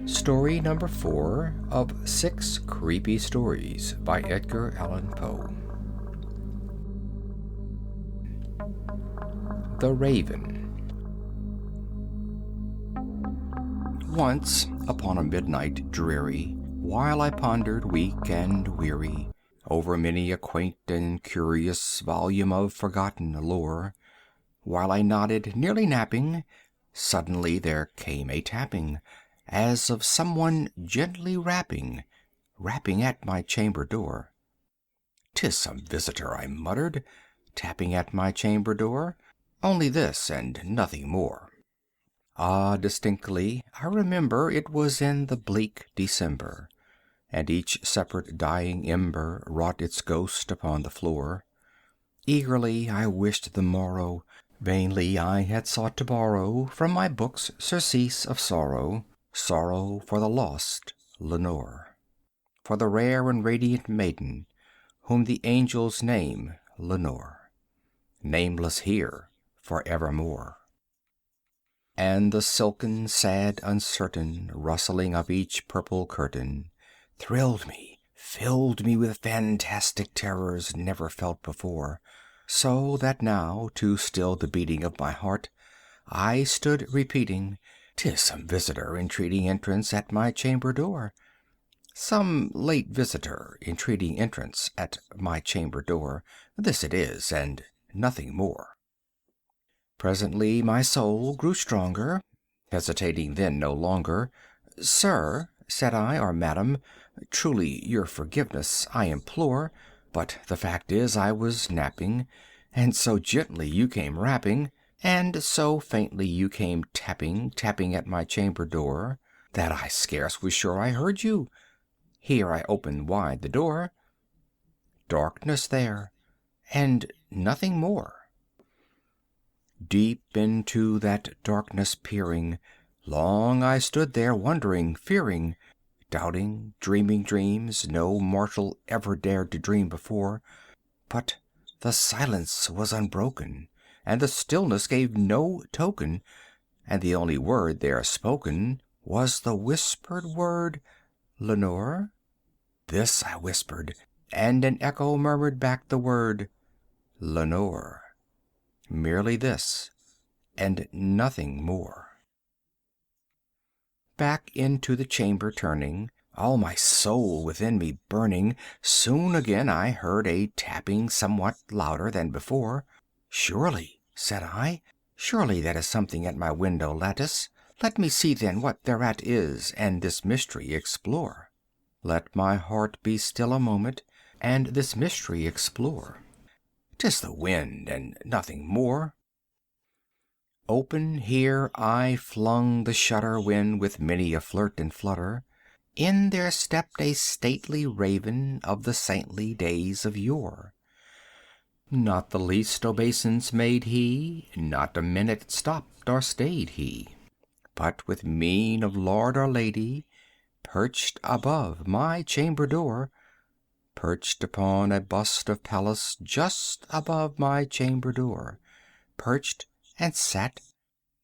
Story number 4 of 6 Creepy Stories by Edgar Allan Poe. The Raven. Once, upon a midnight dreary, while I pondered weak and weary over many a quaint and curious volume of forgotten lore, while I nodded, nearly napping, suddenly there came a tapping, as of someone gently rapping at my chamber door. "'Tis some visitor," I muttered, tapping at my chamber door, "only this and nothing more." Ah, distinctly I remember it was in the bleak December, and each separate dying ember wrought its ghost upon the floor. Eagerly I wished the morrow, vainly I had sought to borrow from my books surcease of sorrow, sorrow for the lost Lenore, for the rare and radiant maiden whom the angels name Lenore, nameless here for evermore. And the silken, sad, uncertain rustling of each purple curtain thrilled me, filled me with fantastic terrors never felt before, so that now, to still the beating of my heart, I stood repeating, "'Tis some visitor entreating entrance at my chamber door, some late visitor entreating entrance at my chamber door, this it is, and nothing more." Presently my soul grew stronger, hesitating then no longer. "Sir," said I, "or madam, truly your forgiveness I implore, but the fact is I was napping, and so gently you came rapping, and so faintly you came tapping, tapping at my chamber door, that I scarce was sure I heard you. Here I opened wide the door. Darkness there, and nothing more." Deep into that darkness peering, long I stood there wondering, fearing, doubting, dreaming dreams no mortal ever dared to dream before. But the silence was unbroken, and the stillness gave no token, and the only word there spoken was the whispered word, "Lenore?" This I whispered, and an echo murmured back the word, "Lenore." Merely this, and nothing more. Back into the chamber turning, all my soul within me burning, soon again I heard a tapping somewhat louder than before. "Surely," said I, "surely that is something at my window lattice. Let me see then what thereat is, and this mystery explore. Let my heart be still a moment, and this mystery explore. 'Tis the wind, and nothing more." Open here I flung the shutter when, with many a flirt and flutter, in there stepped a stately raven of the saintly days of yore. Not the least obeisance made he, not a minute stopped or stayed he, but with mien of lord or lady, perched above my chamber door, perched upon a bust of Pallas just above my chamber door, perched and sat,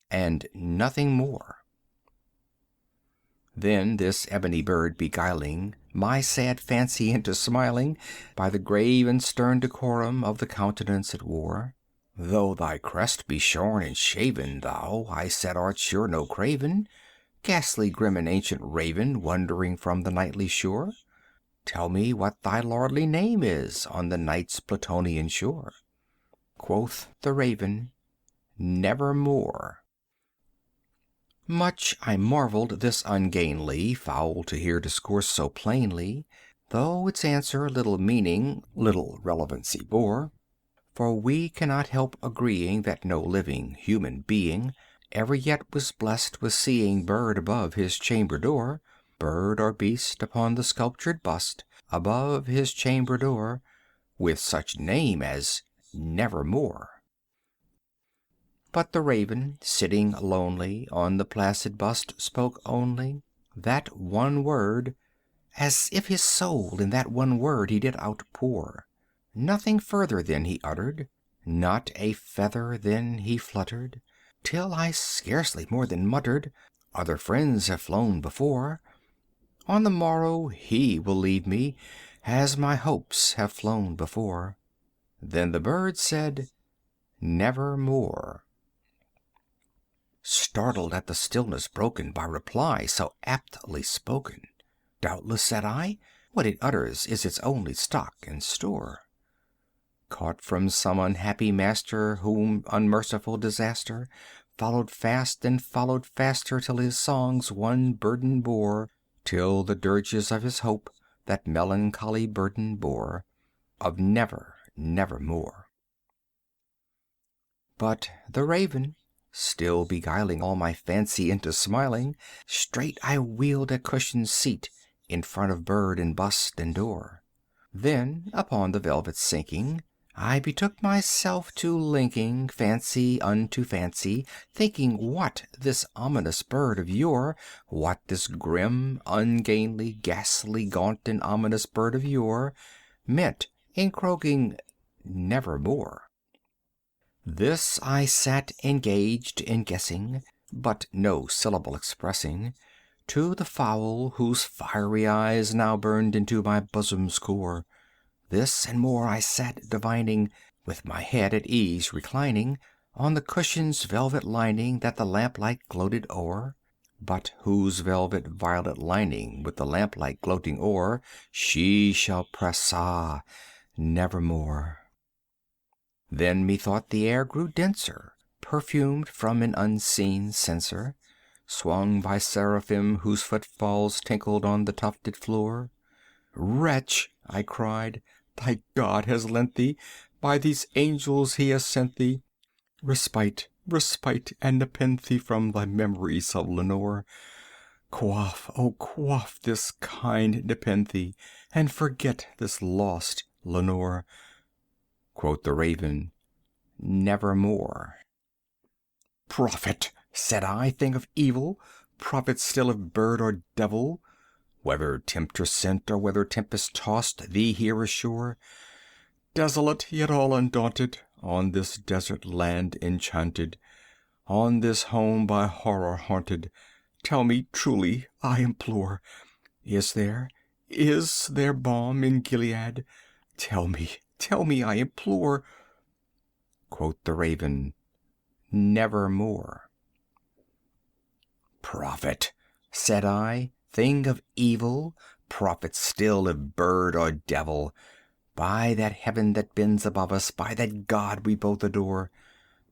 and nothing more. Then this ebony bird beguiling my sad fancy into smiling, by the grave and stern decorum of the countenance it wore, "Though thy crest be shorn and shaven, thou," I said, "art sure no craven, ghastly grim and ancient raven, wandering from the nightly shore. Tell me what thy lordly name is on the night's Plutonian shore." Quoth the raven, "Nevermore." Much I marvelled this ungainly fowl to hear discourse so plainly, though its answer little meaning, little relevancy bore. For we cannot help agreeing that no living human being ever yet was blessed with seeing bird above his chamber door, bird or beast upon the sculptured bust above his chamber door, with such name as Nevermore. But the raven, sitting lonely on the placid bust, spoke only that one word, as if his soul in that one word he did outpour. Nothing further then he uttered, not a feather then he fluttered, till I scarcely more than muttered, "Other friends have flown before. On the morrow he will leave me, as my hopes have flown before." Then the bird said, "Nevermore." Startled at the stillness broken by reply so aptly spoken, "Doubtless," said I, "what it utters is its only stock and store, caught from some unhappy master whom unmerciful disaster followed fast and followed faster till his songs one burden bore, till the dirges of his hope that melancholy burden bore, of never, nevermore." But the raven, still beguiling all my fancy into smiling, straight I wheeled a cushioned seat in front of bird and bust and door. Then, upon the velvet sinking, I betook myself to linking fancy unto fancy, thinking what this ominous bird of yore, what this grim, ungainly, ghastly, gaunt, and ominous bird of yore meant in croaking "Nevermore." This I sat engaged in guessing, but no syllable expressing, to the fowl whose fiery eyes now burned into my bosom's core. This and more I sat divining, with my head at ease reclining on the cushion's velvet lining that the lamplight gloated o'er, but whose velvet violet lining with the lamplight gloating o'er she shall press, ah, nevermore. Then methought the air grew denser, perfumed from an unseen censer, swung by seraphim whose footfalls tinkled on the tufted floor. "Wretch," I cried, "thy God has lent thee, by these angels he has sent thee, respite, respite, and nepenthe from thy memories of Lenore. Quaff, oh quaff this kind nepenthe, and forget this lost Lenore." Quoth the raven, "Nevermore." "Prophet," said I, "thing of evil, prophet still of bird or devil, whether tempter sent or whether tempest tossed thee here ashore, desolate yet all undaunted, on this desert land enchanted, on this home by horror haunted, tell me truly, I implore, is there balm in Gilead? Tell me, I implore." Quoth the raven, "Nevermore." "Prophet," said I, "thing of evil, prophet still if bird or devil, by that heaven that bends above us, by that God we both adore,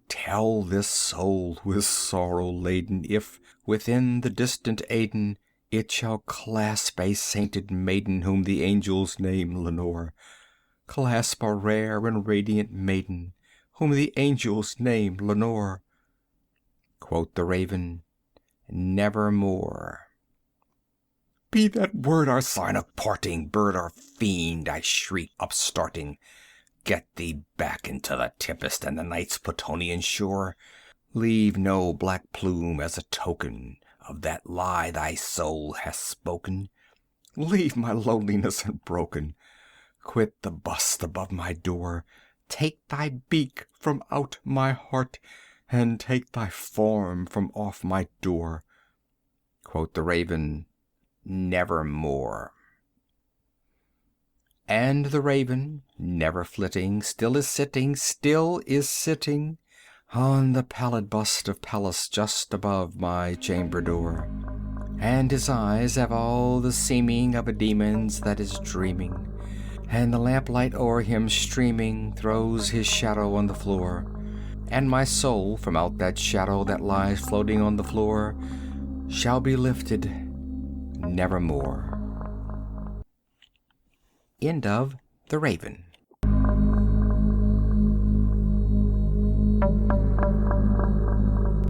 tell this soul with sorrow laden if, within the distant Aidenn, it shall clasp a sainted maiden whom the angels name Lenore, clasp a rare and radiant maiden whom the angels name Lenore." Quoth the raven, "Nevermore." "Be that word our sign of parting, bird or fiend," I shriek, upstarting, "get thee back into the tempest and the night's Plutonian shore. Leave no black plume as a token of that lie thy soul hath spoken. Leave my loneliness unbroken. Quit the bust above my door. Take thy beak from out my heart, and take thy form from off my door." Quoth the raven, "Nevermore." And the raven, never flitting, still is sitting on the pallid bust of Pallas just above my chamber door. And his eyes have all the seeming of a demon's that is dreaming, and the lamplight o'er him streaming throws his shadow on the floor, and my soul from out that shadow that lies floating on the floor shall be lifted nevermore. End of The Raven.